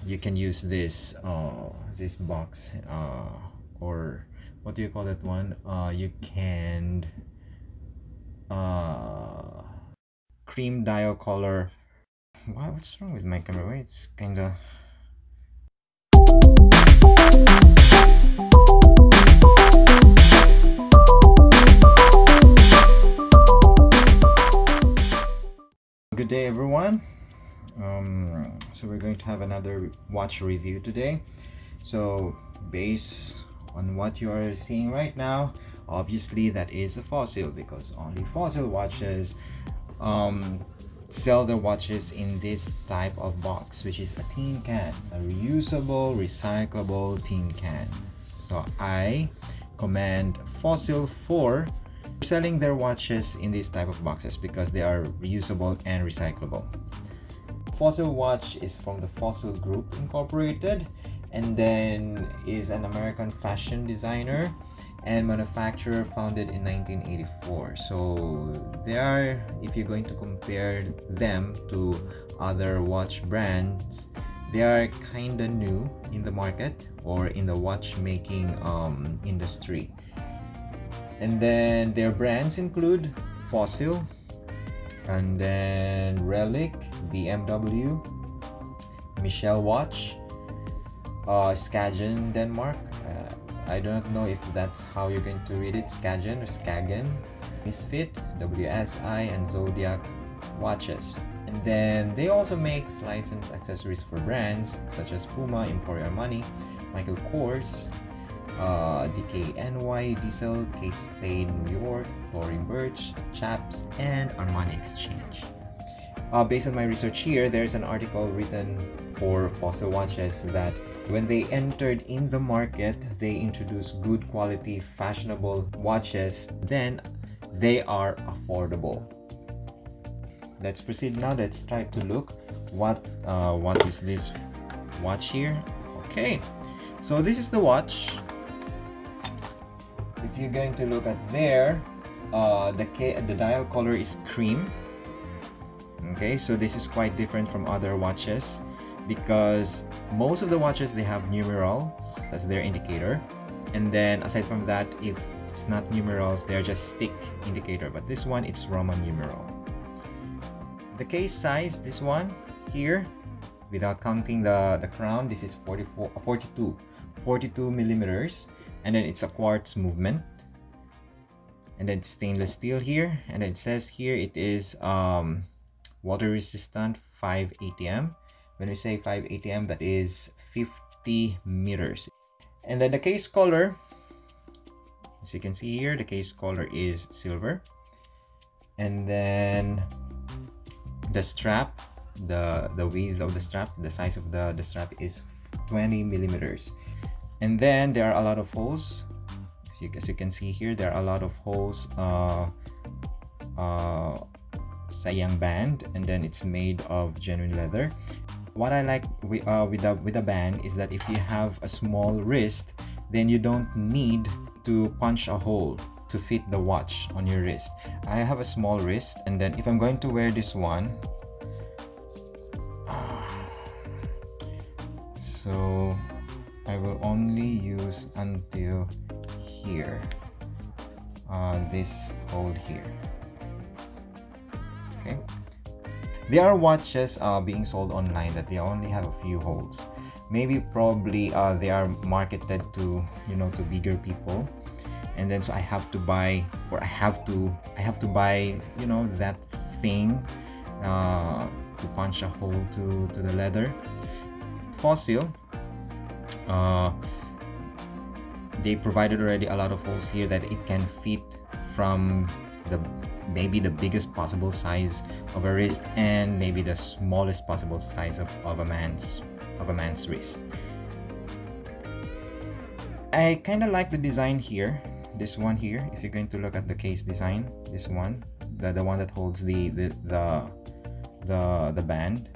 you can use this this box, or what do you call that one? You can cream dial color. What's wrong with my camera? Why it's kind of... Good day, everyone. So we're going to have another watch review today. So based on what you are seeing right now, obviously that is a fossil, because only fossil watches sell their watches in this type of box, which is a tin can, a reusable, recyclable tin can. So I commend Fossil for selling their watches in this type of boxes because they are reusable and recyclable. Fossil watch is from the Fossil Group Incorporated, and then is an American fashion designer and manufacturer founded in 1984. So they are, if you're going to compare them to other watch brands, they are kind of new in the market or in the watchmaking industry. And then their brands include Fossil, and then Relic, BMW, Michelle Watch, Skagen, Denmark. I don't know if that's how you're going to read it, Skagen or Skagen. Misfit, WSI, and Zodiac watches. And then they also make licensed accessories for brands such as Puma, Emporio Armani, Michael Kors, DKNY, Diesel, Kate Spade, New York, Toring Birch, Chaps, and Armani Exchange. Based on my research here, there's an article written for Fossil watches that when they entered in the market, they introduced good quality, fashionable watches, then they are affordable. Let's proceed now. Let's try to look what is this watch here. Okay, so this is the watch. If you're going to look at there, the dial color is cream. Okay, so this is quite different from other watches because most of the watches, they have numerals as their indicator, and then aside from that, if it's not numerals, they're just stick indicator, but this one, it's Roman numeral. The case size, this one here, without counting the crown, this is 42 millimeters, and then it's a quartz movement, and then stainless steel here, and then it says here it is water resistant 5 ATM. When we say 5 ATM, that is 50 meters. And then the case color, as you can see here, the case color is silver. And then the strap, the width of the strap, the size of the strap is 20 millimeters. And then there are a lot of holes. As you can see here, there are a lot of holes, sayang band, and then it's made of genuine leather. What I like with the band is that if you have a small wrist, then you don't need to punch a hole to fit the watch on your wrist. I have a small wrist, and then if I'm going to wear this one, so I will only use until here, this hole here. Okay, there are watches being sold online that they only have a few holes. Probably they are marketed to, to bigger people, and then so I have to buy, or I have to buy, that thing to punch a hole to the leather. Fossil, they provided already a lot of holes here that it can fit from maybe the biggest possible size of a wrist and maybe the smallest possible size of a man's wrist. I kind of like the design here, this one here. If you're going to look at the case design, this one, the one that holds the band.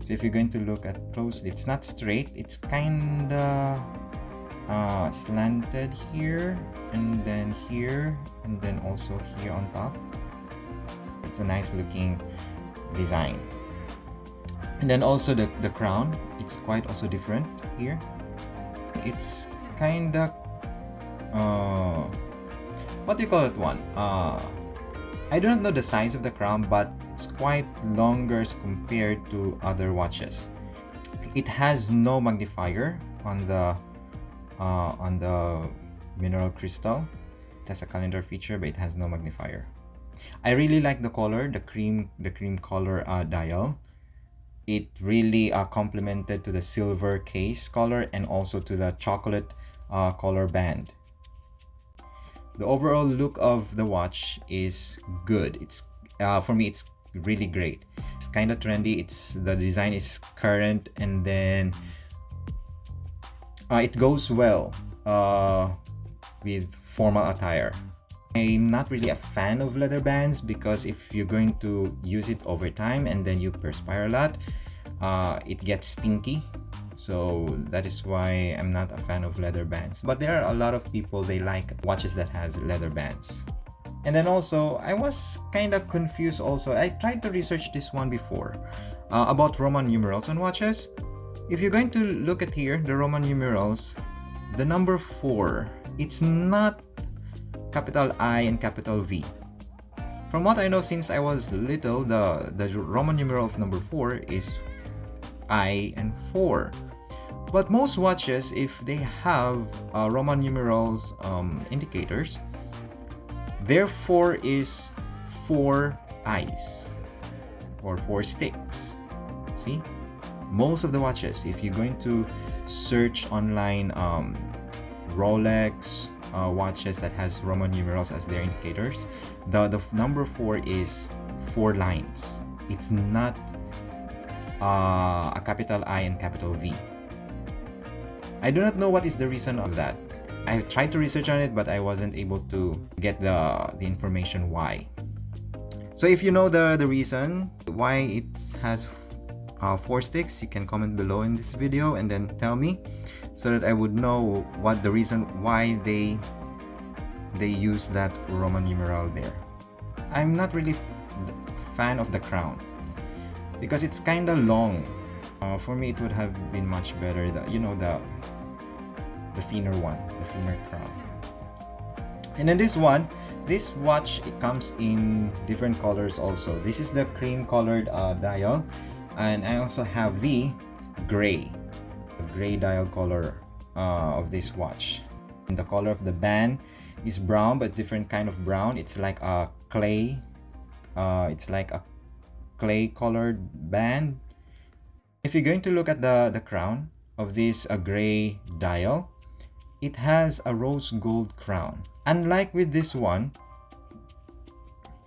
So if you're going to look at closely, it's not straight, it's kind of slanted here, and then also here on top. It's a nice looking design. And then also the crown, it's quite also different here. It's kind of what do you call it one? I don't know the size of the crown, but it's quite longer compared to other watches. It has no magnifier on the mineral crystal. It has a calendar feature, but it has no magnifier. I really like the color, the cream color dial. It really complemented to the silver case color and also to the chocolate color band. The overall look of the watch is good. It's for me, it's really great. It's kind of trendy. The design is current, and then it goes well with formal attire. I'm not really a fan of leather bands because if you're going to use it over time and then you perspire a lot, it gets stinky. So that is why I'm not a fan of leather bands. But there are a lot of people, they like watches that has leather bands. And then also, I was kind of confused also. I tried to research this one before about Roman numerals on watches. If you're going to look at here, the Roman numerals, the number 4, it's not capital I and capital V. From what I know, since I was little, the Roman numeral of number 4 is I and 4. But most watches, if they have Roman numerals indicators, their 4 is 4 eyes or 4 sticks. See? Most of the watches, if you're going to search online Rolex watches that has Roman numerals as their indicators, the number 4 is 4 lines. It's not a capital I and capital V. I do not know what is the reason of that. I tried to research on it, but I wasn't able to get the information why. So if you know the reason why it has 4 sticks, you can comment below in this video and then tell me, so that I would know what the reason why they use that Roman numeral there. I'm not really fan of the crown because it's kind of long. For me, it would have been much better the thinner one, the thinner crown. And then this watch, it comes in different colors also. This is the cream colored dial, and I also have the gray dial color of this watch. And the color of the band is brown, but different kind of brown. It's like a clay colored band. If you're going to look at the crown of this gray dial, it has a rose gold crown. Unlike with this one,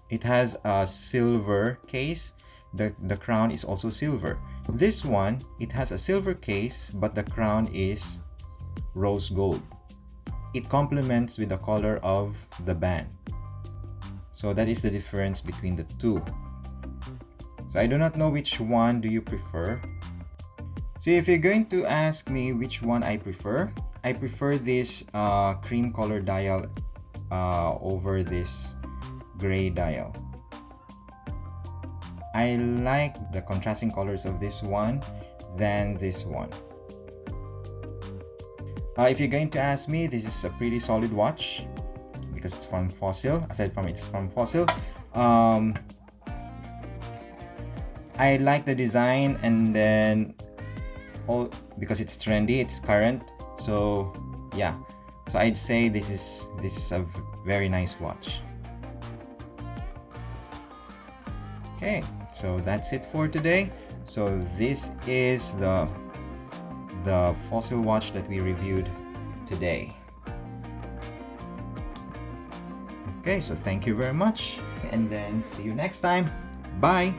it has a silver case. The crown is also silver. This one, it has a silver case, but the crown is rose gold. It complements with the color of the band. So that is the difference between the two. So I do not know which one do you prefer. So if you're going to ask me which one I prefer this cream color dial over this gray dial. I like the contrasting colors of this one than this one. If you're going to ask me, this is a pretty solid watch because it's from Fossil. Aside from it's from Fossil, I like the design, and then because it's trendy, it's current. So yeah, so I'd say this is a very nice watch. Okay, so that's it for today. So this is the Fossil watch that we reviewed today. Okay, so thank you very much, and then see you next time. Bye.